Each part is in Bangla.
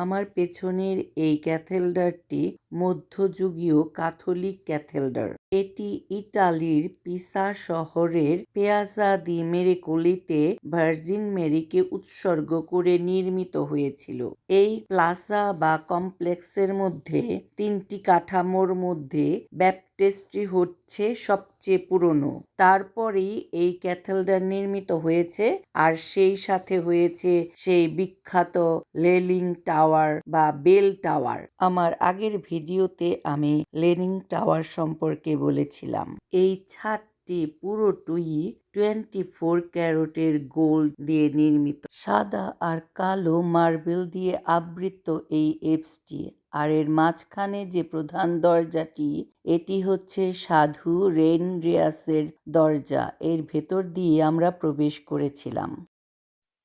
আমার পেছনের এই ক্যাথেড্রালটি মধ্যযুগীয় ক্যাথলিক ক্যাথেড্রাল। এটি ইতালির পিসা শহরের পিয়াজা দি মেরিকোলিতে ভার্জিন মেরিকে উৎসর্গ করে নির্মিত হয়েছিল। এই প্লাজা বা কমপ্লেক্সের মধ্যে তিনটি কাঠামোর মধ্যে ব্যাপটিস্ট্রি হচ্ছে সবচেয়ে পুরনো। তারপরেই এই ক্যাথেড্রাল নির্মিত হয়েছে, আর সেই সাথে হয়েছে সেই বিখ্যাত লেনিং টাওয়ার বা বেল টাওয়ার। আমার আগের ভিডিওতে আমি লেনিং টাওয়ার সম্পর্কে বলেছিলাম। এই ছাদটি পুরোটুই 24 ক্যারেটের গোল্ড দিয়ে নির্মিত। সাদা আর কালো মার্বেল দিয়ে আবৃত এই এপসটি, আর এর মাঝখানে যে প্রধান দরজাটি, এটি হচ্ছে সাধু রেনরিয়াসের দরজা। এর ভেতর দিয়ে আমরা প্রবেশ করেছিলাম।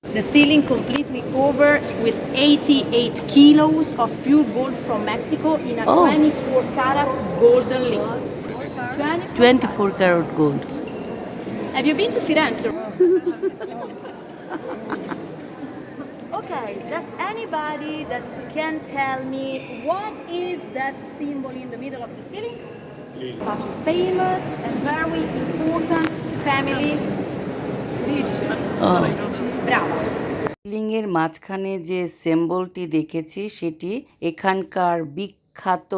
The ceiling completely covered with 88 kilos of pure gold from Mexico in a 24 carats golden leaf. 24 carat gold. Have you been to Firenze? Okay, does anybody that can tell me what is that symbol in the middle of the ceiling? A famous and very important family. Bravo. সিলিংয়ের মাঝখানে যে সিম্বলটি দেখেছি সেটি এখানকার বিখ্যাত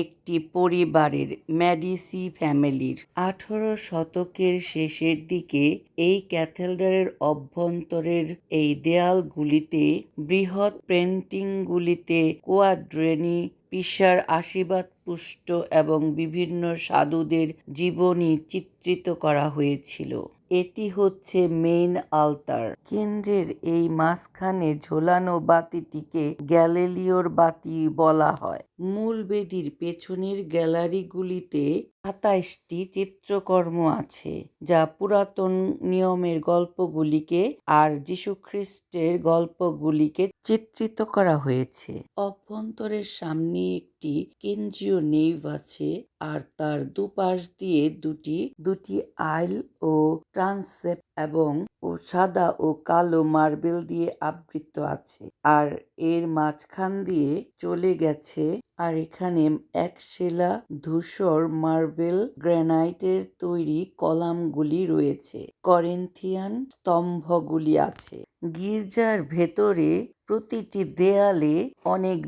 একটি পরিবারের, মেডিসি ফ্যামিলির। 18 শতকের শেষের দিকে এই ক্যাথেড্রালের অভ্যন্তরের এই দেয়ালগুলিতে বৃহৎ পেন্টিংগুলিতে কোয়াড্রেনি, পিসার আশীর্বাদ পুষ্ট এবং বিভিন্ন সাধুদের জীবনী চিত্রিত করা হয়েছিল। এটি হচ্ছে মেইন আলতার। কেন্দ্রের এই মাঝখানে ঝোলানো বাতিটিকে গ্যালিলিওর বাতি বলা হয়। মূল বেদির পেছনের গ্যালারিগুলিতে 27টি চিত্রকর্ম আছে, যা পুরাতন নিয়মের গল্পগুলিকে আর যীশুখ্রিস্টের গল্পগুলিকে চিত্রিত করা হয়েছে। অভ্যন্তরের সামনে একটি কেন্দ্রীয় নেভ আছে, আর তার দুপাশ দিয়ে দুটি আইল ও ট্রান্সেপ্ট এবং সাদা ও কালো মার্বেল দিয়ে আবৃত আছে, আর এর মাঝখান দিয়ে চলে গেছে। আর এখানে একশেলা ধূসর মার্বেল গ্রানাইটের তৈরি কলামগুলি রয়েছে, করিন্থিয়ান স্তম্ভগুলি আছে। গির্জার ভেতরে প্রতিটি দেয়ালে অনেক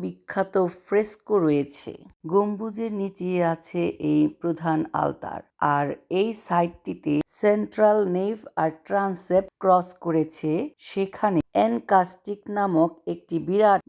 বিখ্যাত ফ্রেস্কো রয়েছে। গম্বুজের নিচে আছে এই প্রধান আলতার, আর এই সাইডটিতে সেন্ট্রাল নেভ আর ট্রান্সেপ্ট ক্রস করেছে। সেখানে এনকাস্টিক নামক একটি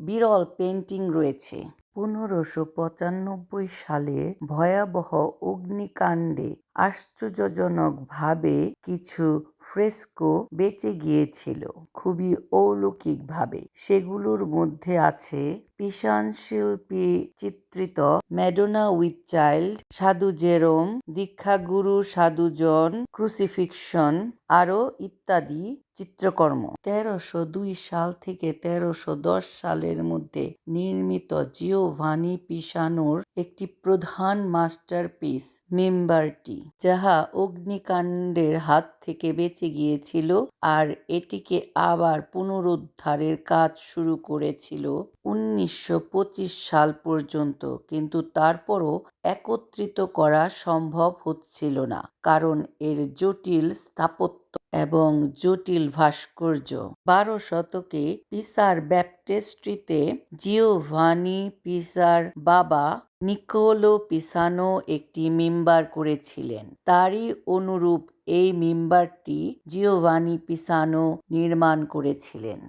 বিরল পেন্টিং রয়েছে। 1595 সালে ভয়াবহ অগ্নিকাণ্ডে আশ্চর্যজনকভাবে কিছু ফ্রেস্কো বেঁচে গিয়েছিল, খুবই অলৌকিকভাবে। সেগুলোর মধ্যে আছে পিসান শিল্পী চিত্রিত ম্যাডোনা উইথ চাইল্ড, সাধু জেরোম, দীক্ষাগুরু সাধু জন, ক্রুসিফিকশন, আরও ইত্যাদি চিত্রকর্ম। 1302 সাল থেকে 1310 সালের মধ্যে নির্মিত জিওভানি পিসানোর একটি প্রধান মাস্টারপিস মেম্বারটি, যাহা অগ্নিকাণ্ডের হাত থেকে বেঁচে গিয়েছিল, আর এটিকে আবার পুনরুদ্ধারের কাজ শুরু করেছিল 1925 সাল পর্যন্ত, কিন্তু তারপরও একত্রিত করা সম্ভব হচ্ছিল না, কারণ এর জটিল স্থাপত্য এবং জটিল ভাস্কর্য। 12 শতকে পিসার ব্যাপটিস্ট্রিতে জিওভানি পিসার বাবা নিকোলো পিসানো একটি মিম্বার করেছিলেন। তারই অনুরূপ এই মিম্বারটি জিওভানি পিসানো নির্মাণ করেছিলেন।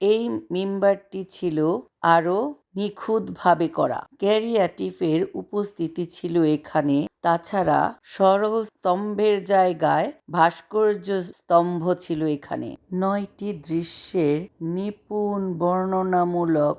এই মিম্বারটি ছিল আরও নিখুঁতভাবে করা। ক্যারিয়াটিফের উপস্থিতি ছিল এখানে। তাছাড়া সরল স্তম্ভের জায়গায় ভাস্কর্য স্তম্ভ ছিল এখানে। 9টি দৃশ্যের নিপুণ বর্ণনামূলক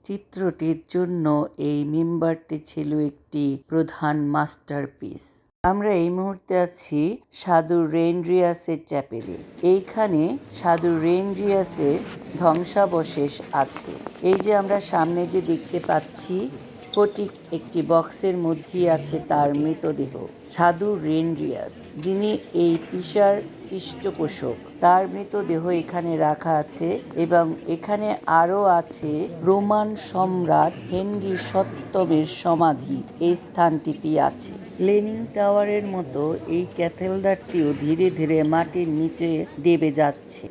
চিত্রটির জন্য এই মিম্বারটি ছিল একটি প্রধান মাস্টারপিস। আমরা এই মুহূর্তে আছি সাধু রেনরিয়াসের চ্যাপেলে। এইখানে সাধু রেনরিয়াসের ধ্বংসাবশেষ আছে। এই যে আমরা সামনে যে দেখতে পাচ্ছি স্ফটিক একটি বক্সের মধ্যেই আছে তার মৃতদেহ, সাধু রেনরিয়াস, যিনি এই পিসার পৃষ্ঠপোষক। তার মৃতদেহ এখানে রাখা আছে এবং এখানে আরও আছে রোমান সম্রাট হেনরি সপ্তমের সমাধি এই স্থানটিতেই আছে। লেনিন টাওয়ারের মতো এই ক্যাথেড্রালটিও ধীরে ধীরে মাটির নিচে দেবে যাচ্ছে।